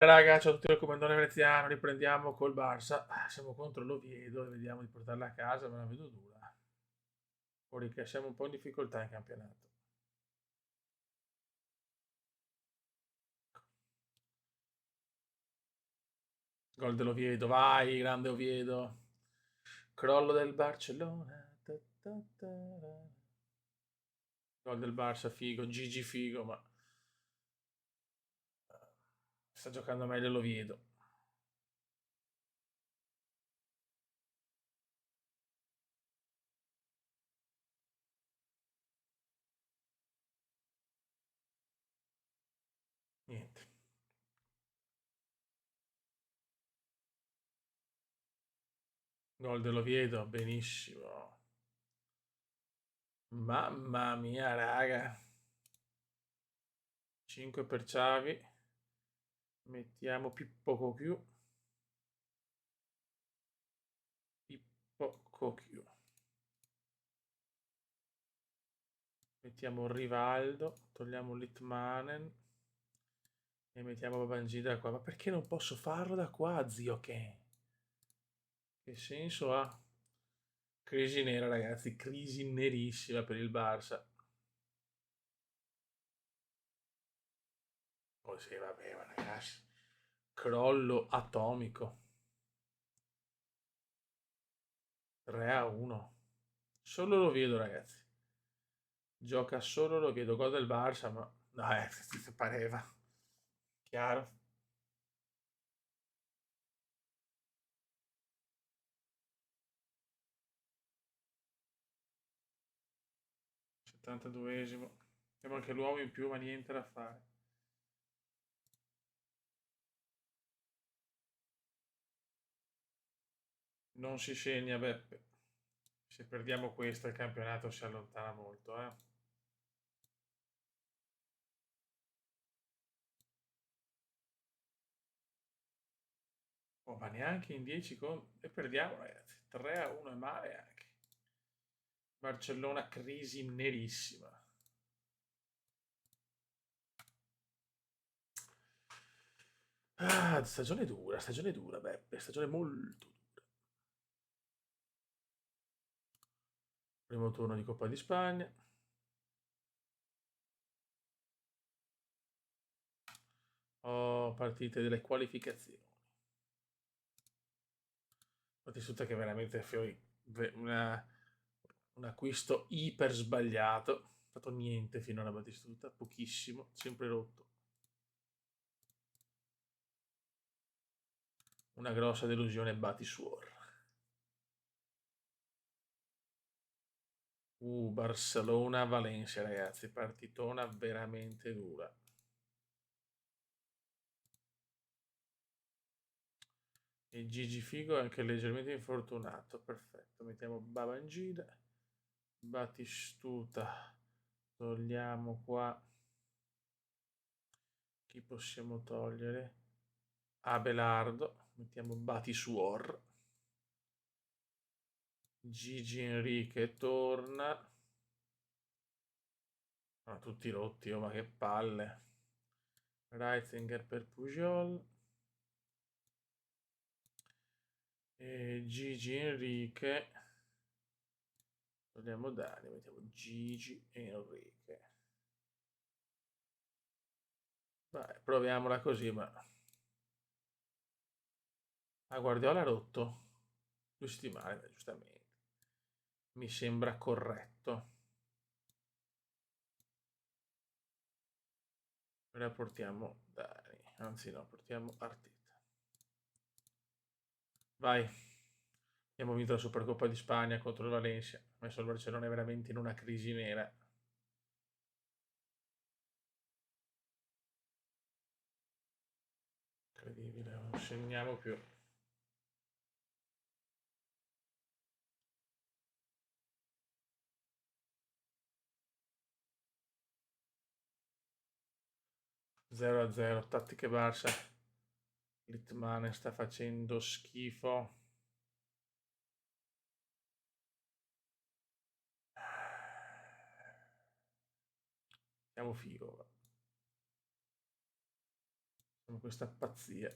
Raga, ciao a tutti dal comandone veneziano, riprendiamo col Barça. Siamo contro l'Oviedo e vediamo di portarla a casa, ma la vedo dura. Fuori che siamo un po' in difficoltà in campionato. Gol dell'Oviedo, vai, grande Oviedo. Crollo del Barcellona. Gol del Barça, figo, Gigi figo, ma sta giocando meglio l'Oviedo. Niente. Gol dell'Oviedo, benissimo. Mamma mia, raga. 5 per Xavi. Mettiamo Pippo Cocu. Pippo Cocu. Mettiamo Rivaldo, togliamo Litmanen e mettiamo Babangida qua. Ma perché non posso farlo da qua, zio Ken? Che senso ha? Crisi nera, ragazzi, crisi nerissima per il Barça. Oh sì, vabbè, ma ragazzi, crollo atomico. 3-1. Solo lo vedo, ragazzi. Gioca solo lo vedo. Gol del Barça, ma... No, pareva. Chiaro. 72esimo. Abbiamo anche l'uomo in più, ma niente da fare. Non si segna Beppe. Se perdiamo questa il campionato si allontana molto, eh. Oh, ma neanche in 10 con... E perdiamo ragazzi. 3-1 è male anche. Barcellona crisi nerissima. Ah, stagione dura Beppe, stagione molto dura. Primo turno di Coppa di Spagna. Oh, partite delle qualificazioni. Battistuta che veramente un acquisto iper sbagliato. Non è stato niente finora Battistuta, pochissimo, sempre rotto. Una grossa delusione Batisuor. Barcellona-Valencia ragazzi, partitona veramente dura. E Gigi Figo è anche leggermente infortunato, perfetto. Mettiamo Babangida, Battistuta, togliamo qua. Chi possiamo togliere? Abelardo, mettiamo Batisuor. Gigi Enrique torna. Ah, tutti rotti, oh ma che palle. Reitzinger per Pujol. E Gigi Enrique. Togliamo Dani, mettiamo Gigi Enrique. Vai, proviamola così, ma... Ah, Guardiola ha rotto. 2 settimane, giustamente. Mi sembra corretto. Ora portiamo Dani. Anzi no, portiamo Arteta. Vai. Abbiamo vinto la Supercoppa di Spagna contro il Valencia. Ha messo il Barcellona veramente in una crisi nera. Incredibile, non segniamo più. 0-0, tattiche Barça. Litmanen sta facendo schifo. Siamo figo. Questa pazzia.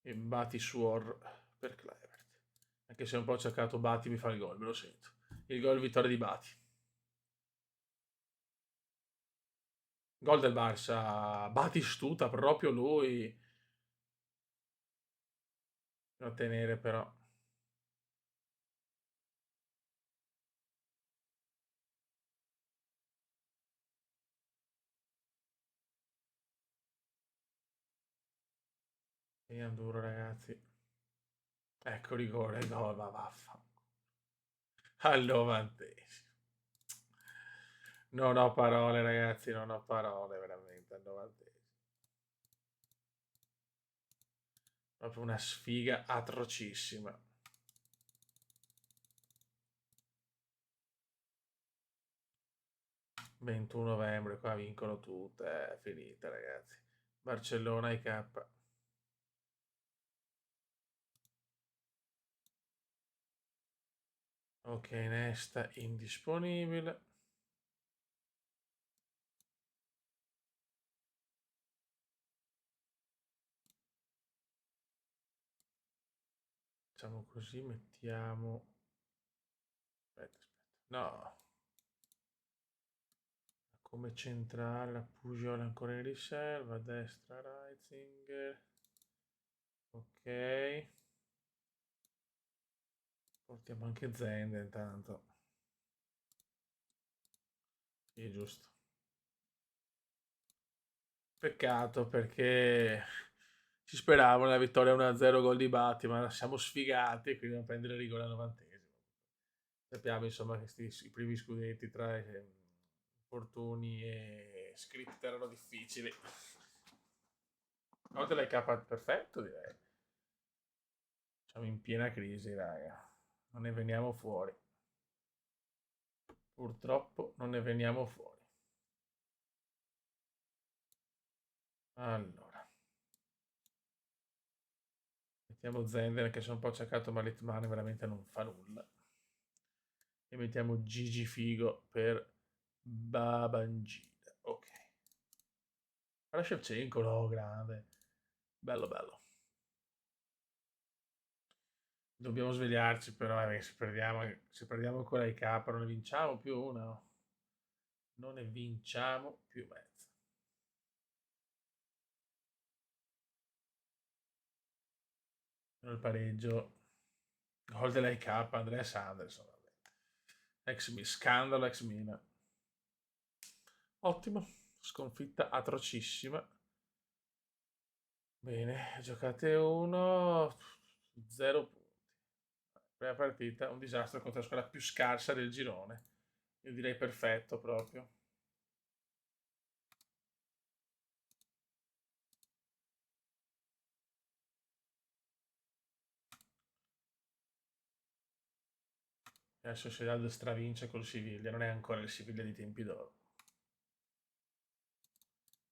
E Bati Suor per Kluivert. Anche se un po' ho cercato Bati mi fa il gol, me lo sento. Il gol vittoria di Bati. Gol del Barça, Batistuta, proprio lui. Da tenere però. Vediamo duro ragazzi. Ecco rigore, gol, ma vaffa. Al 90esimo. Non ho parole ragazzi, non ho parole veramente al 90esimo. Proprio una sfiga atrocissima. 21 novembre, qua vincono tutte, è finita ragazzi. Barcellona IK. Ok, Nesta indisponibile. Facciamo così, mettiamo... Aspetta, aspetta. No. Come centrale, la Pujol ancora in riserva, a destra Reitzinger. Ok. Portiamo anche Zende intanto. Sì, giusto. Peccato perché ci speravo nella vittoria 1-0 gol di Batti, ma siamo sfigati e quindi dobbiamo prendere il rigore al 90esimo. Sappiamo insomma che i primi scudetti tra infortuni e script erano difficili. Oggi l'hai capato perfetto direi. Siamo in piena crisi raga. Non ne veniamo fuori. Purtroppo non ne veniamo fuori. Allora. Mettiamo Zender che sono un po' cercato ma Litmane veramente non fa nulla. E mettiamo Gigi Figo per Babangida. Ok. Guarda Shevchenko, no, grande. Bello, bello. Dobbiamo svegliarci però, se perdiamo ancora i K non ne vinciamo più una. No? Non ne vinciamo più mezza. Il pareggio. Gol dell'IK, Andrea Sanderson. Scandalo ex Mina. Ottimo. Sconfitta atrocissima. Bene, giocate uno, 0 punti. Prima partita, un disastro contro la squadra più scarsa del girone. Io direi perfetto proprio. E la Sociedad stravince col Siviglia, non è ancora il Siviglia di tempi d'oro.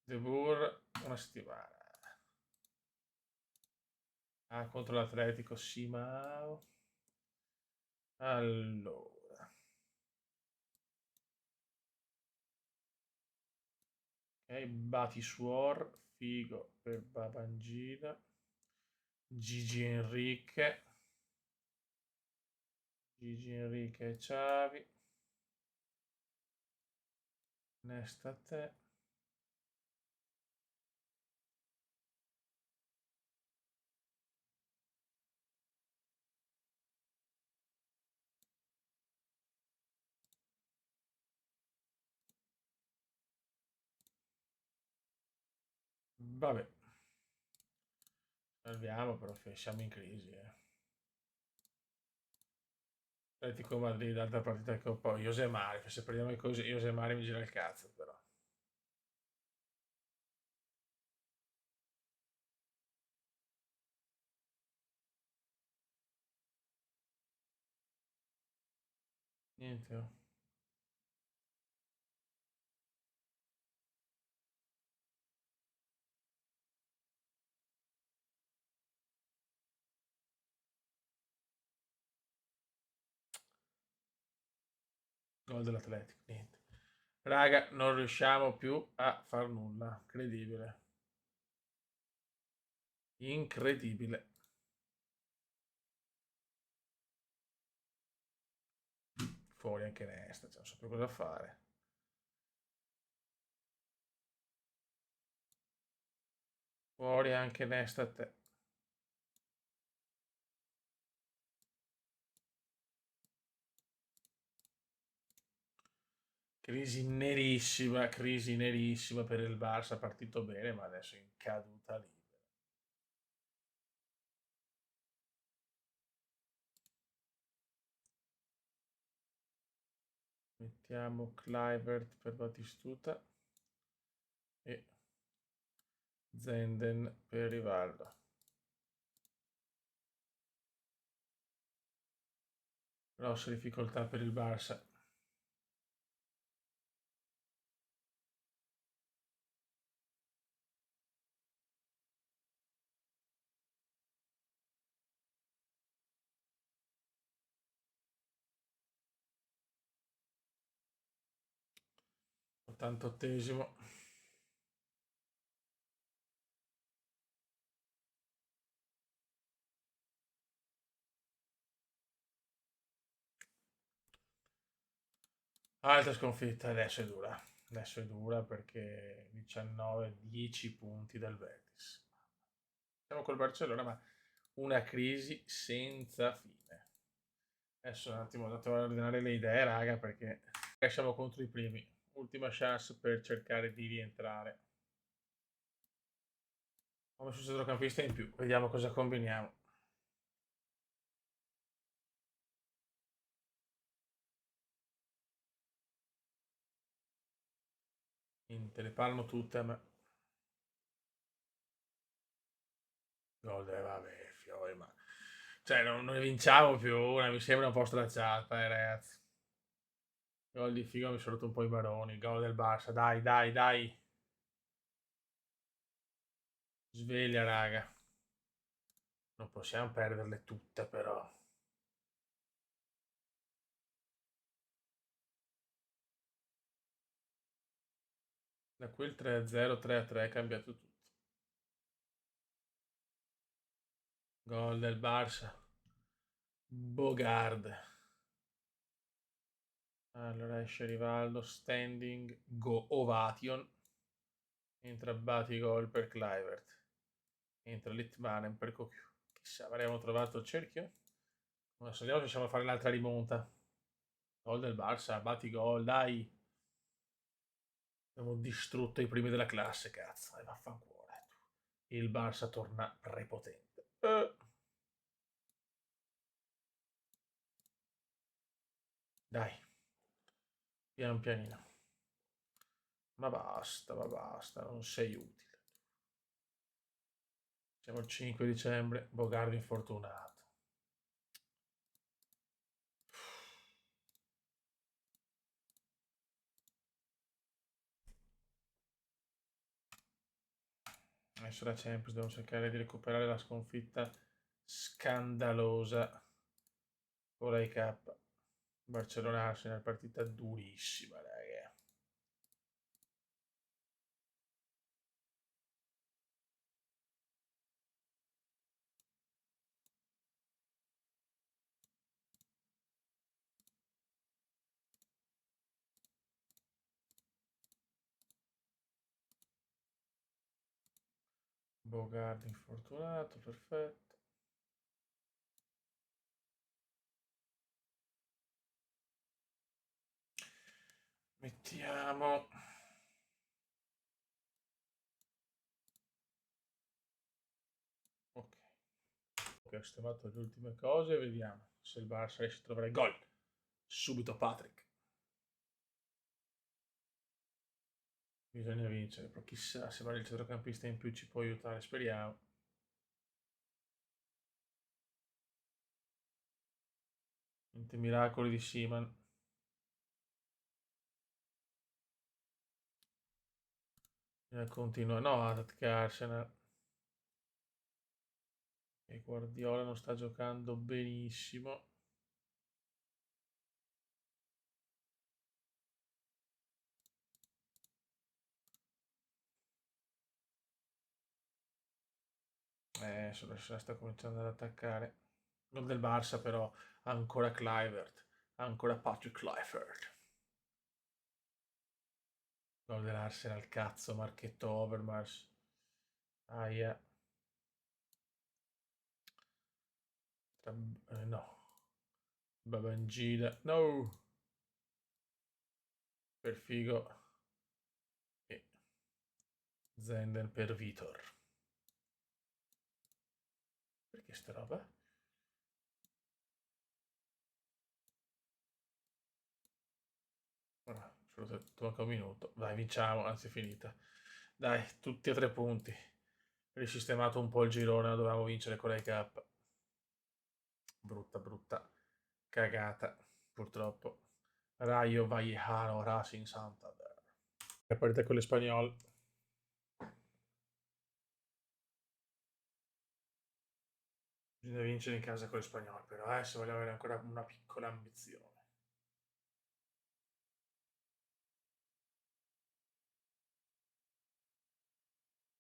De Boer, una settimana. Ah, contro l'Atletico Simao. Allora. Ok, Batisuor, figo per Babangida. Gigi Enrique. Gigi Enrique e Xavi. Nesta a te. Vabbè. Salviamo, però siamo in crisi. Atletico Madrid, altra partita che ho poi. Josemari, se perdiamo così, Josemari mi gira il cazzo, però. Niente. Oh. Gol dell'Atletico, niente. Raga, non riusciamo più a far nulla. Incredibile. Incredibile. Fuori anche Nesta, cioè, non so più cosa fare. Fuori anche Nesta a te. Crisi nerissima per il Barça, partito bene, ma adesso in caduta libera. Mettiamo Kluivert per Batistuta e Zenden per Rivaldo. Grosse difficoltà per il Barça. Ottantottesimo. Altra sconfitta, adesso è dura perché 19-10 punti dal Betis. Siamo col Barcellona, ma una crisi senza fine. Adesso un attimo andato a ordinare le idee, raga, perché siamo contro i primi. Ultima chance per cercare di rientrare. Ho messo un centrocampista in più, vediamo cosa combiniamo. Te le parlano tutte, ma... Gol, vabbè, fiori, ma... Cioè, non ne vinciamo più una, mi sembra un po' stracciata, ragazzi. Gol di Figo mi sono rotto un po' i baroni. Gol del Barça, dai, dai, dai. Sveglia, raga. Non possiamo perderle tutte, però. Da quel 3-0, 3-3 è cambiato tutto. Gol del Barça. Bogard. Allora esce Rivaldo, standing, go ovation. Entra Batigol per Kluivert. Entra Litmanen per Cocu. Chissà, avremmo trovato il cerchio? Adesso vediamo se riusciamo a fare l'altra rimonta. Gol del Barça, Batigol, dai. Abbiamo distrutto i primi della classe, cazzo. E vaffanculo. Il Barça torna prepotente. Dai, pian pianino. Ma basta, non sei utile. Siamo il 5 dicembre, Bogardi infortunato. Adesso la Champions devo cercare di recuperare la sconfitta scandalosa con la K. Barcellona-Arsenal, partita durissima, raga. Bogardi infortunato, perfetto. Mettiamo... Ok. Ho sistemato le ultime cose, vediamo se il Barça riesce a trovare gol. Subito Patrick. Bisogna vincere, però chissà se magari il centrocampista in più ci può aiutare, speriamo. Niente miracoli di Seaman. Continua, no, che Arsenal. E Guardiola non sta giocando benissimo. Se la sta cominciando ad attaccare. Gol del Barça però, ancora Kluivert, ancora Patrick Kluivert. Gol dell'Arsenal, cazzo, Marchetto Overmars. Aia. No. Babangida, no. Per Figo. E Zenden per Vitor. Perché sta roba? Solo manca un minuto. Dai, vinciamo, anzi è finita. Dai, tutti a 3 punti. Risistemato un po' il girone, dovevamo vincere con la Cup. Brutta, brutta cagata, purtroppo. Rayo Vallecano, Racing Santander. La partita con l'Espagnol. Bisogna vincere in casa con l'Espagnol, però se vogliamo avere ancora una piccola ambizione.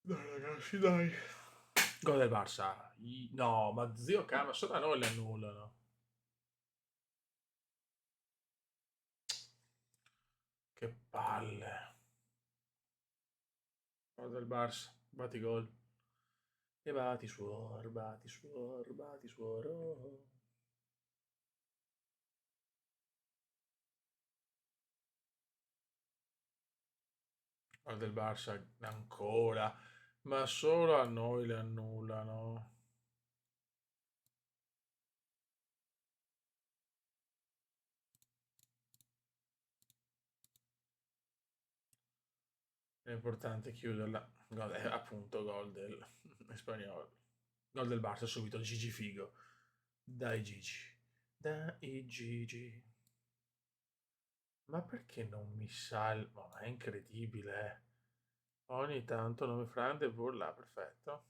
Dai ragazzi, dai. Gol del Barça. No, ma zio Cama, solo a noi le annullano. Che palle. Gol del Barça. Batti gol. E batti suor, batti suor, batti suor. Oh. Gol del Barça ancora. Ma solo a noi le annullano. È importante chiuderla. Appunto, gol del spagnolo. Gol del Barça subito. Gigi Figo. Dai Gigi. Dai Gigi. Ma perché non mi salva? Ma è incredibile. Ogni tanto non mi frande là, perfetto.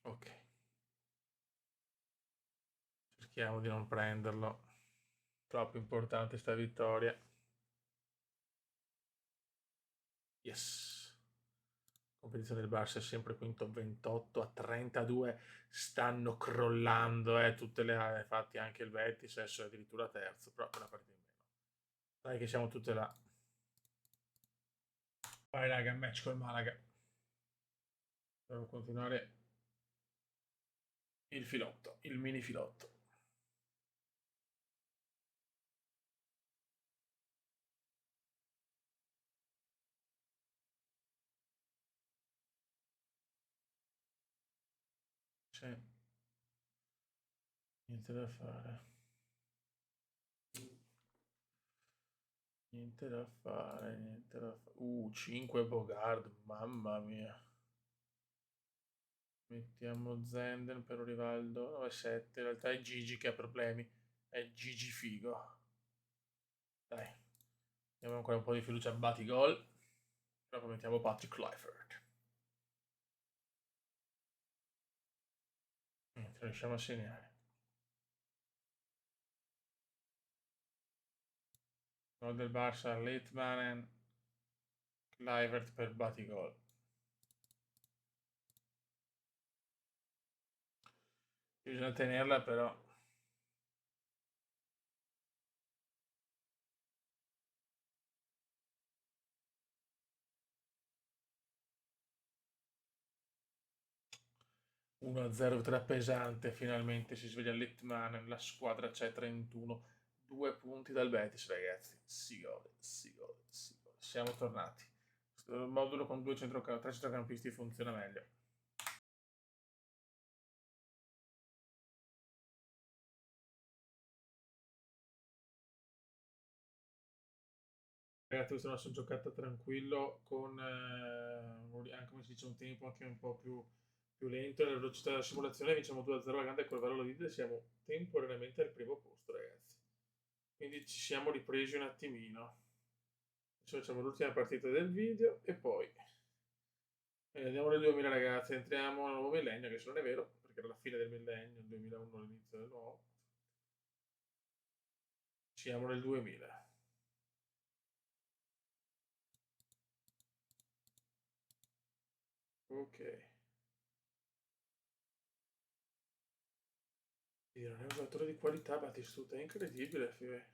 Ok. Cerchiamo di non prenderlo. Troppo importante sta vittoria. Yes. Competizione del Barça è sempre quinto 28 a 32. Stanno crollando, tutte le aree. Infatti anche il Betis adesso è addirittura terzo, però una partita in meno. Dai che siamo tutte là. Vai raga, match col Malaga. Devo continuare il filotto, il mini filotto. C'è niente da fare. Niente da fare, niente da fare. 5 Bogard, mamma mia. Mettiamo Zenden per Rivaldo. 9-7. In realtà è Gigi che ha problemi. È Gigi Figo. Dai. Abbiamo ancora un po' di fiducia a Batigol. Però poi mettiamo Patrick Kluivert. Niente, riusciamo a segnare. Gol del Barça, Litmanen. Kluivert per Batigol. Bisogna tenerla però. 1-0 pesante, finalmente si sveglia Litmanen, la squadra c'è 31, 2 punti dal Betis ragazzi, si gode, si gode, si gode. Siamo tornati. Il modulo con 3 centrocampisti funziona meglio. Ragazzi, questa me la sono giocata tranquillo con anche come si dice un tempo anche un po' più lento nella velocità della simulazione, vinciamo 2-0 la grande col valore di siamo temporaneamente al primo posto ragazzi. Quindi ci siamo ripresi un attimino. Adesso facciamo l'ultima partita del video e poi andiamo nel 2000 ragazzi, entriamo nel nuovo millennio, che se non è vero, perché era la fine del millennio, il 2001 l'inizio del nuovo. Siamo nel 2000. Ok. Non è un giocatore di qualità, Batistuta, è incredibile.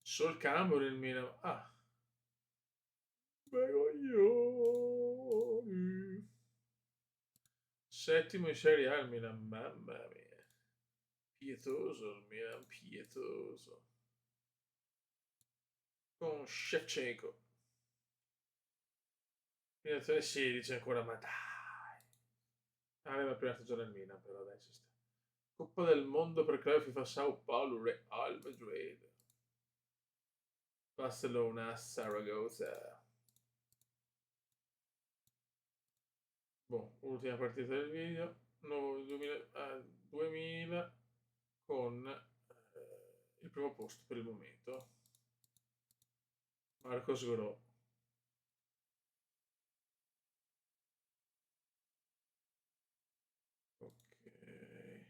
Sol Cambo nel Milan. Ah, Begoglioni. Settimo in Serie A il Milan, mamma mia. Pietoso il Milan, pietoso. Con Shevchenko. Finale 16 ancora, ma dai. Ah, la prima stagione del Milan, però dai, ci sta. Coppa del Mondo per club FIFA Sao Paulo, Real Madrid. Barcellona, Saragossa. Boh, ultima partita del video. 2000 con il primo posto per il momento. Marcos Gro. Ok.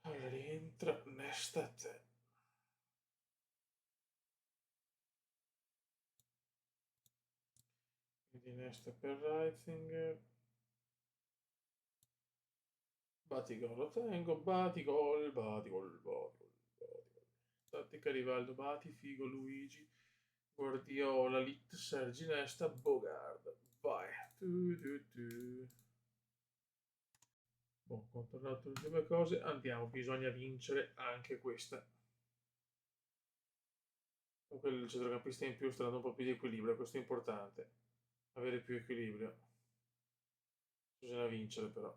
Allora rientra Nestat. Quindi Nesta per Reitzinger. Batigol, lo tengo, Batigol, Batigol, Batigol, Batigol. Tattica Rivaldo, Bati, Figo, Luigi, Guardiola, Lit, Sergi Nesta, Bogard. Vai. Boh, controllato le due cose, andiamo, bisogna vincere anche questa. Comunque il centrocampista in più sta dando un po' più di equilibrio, questo è importante, avere più equilibrio. Bisogna vincere però,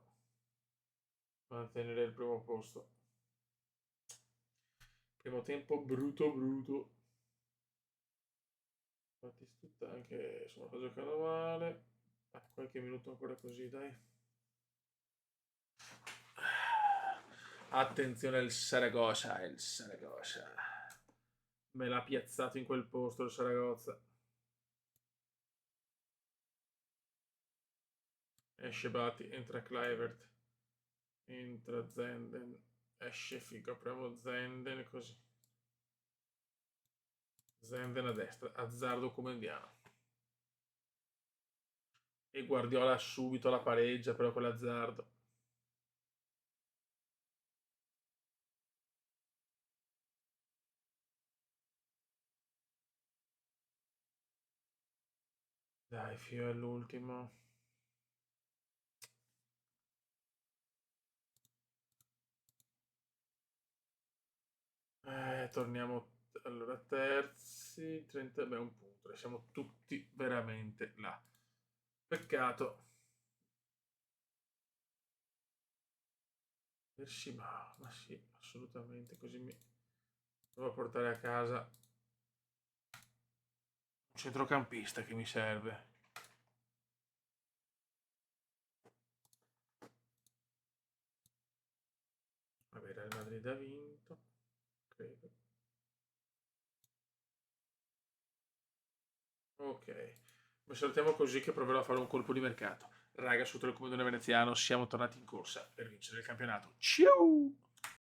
mantenere il primo posto. Primo tempo brutto brutto. Battistuta anche, insomma, sta giocando male. Qualche minuto ancora così, dai. Attenzione il Saragossa, il Saragossa. Me l'ha piazzato in quel posto il Saragozza. Esce Bati, entra Kluivert, entra Zenden, esce Figo, apriamo Zenden così. Zenden a destra, azzardo come indiano. E Guardiola subito la pareggia però con l'azzardo. Dai, Fio è l'ultimo. Torniamo allora terzi, 30, beh un punto, siamo tutti veramente là. Peccato. Ma sì, assolutamente, così mi devo portare a casa un centrocampista che mi serve. Vabbè, il Madrid ha vinto, credo. Ok, mi salutiamo così che proverò a fare un colpo di mercato. Raga, su Telecomandone Veneziano siamo tornati in corsa per vincere il campionato. Ciao!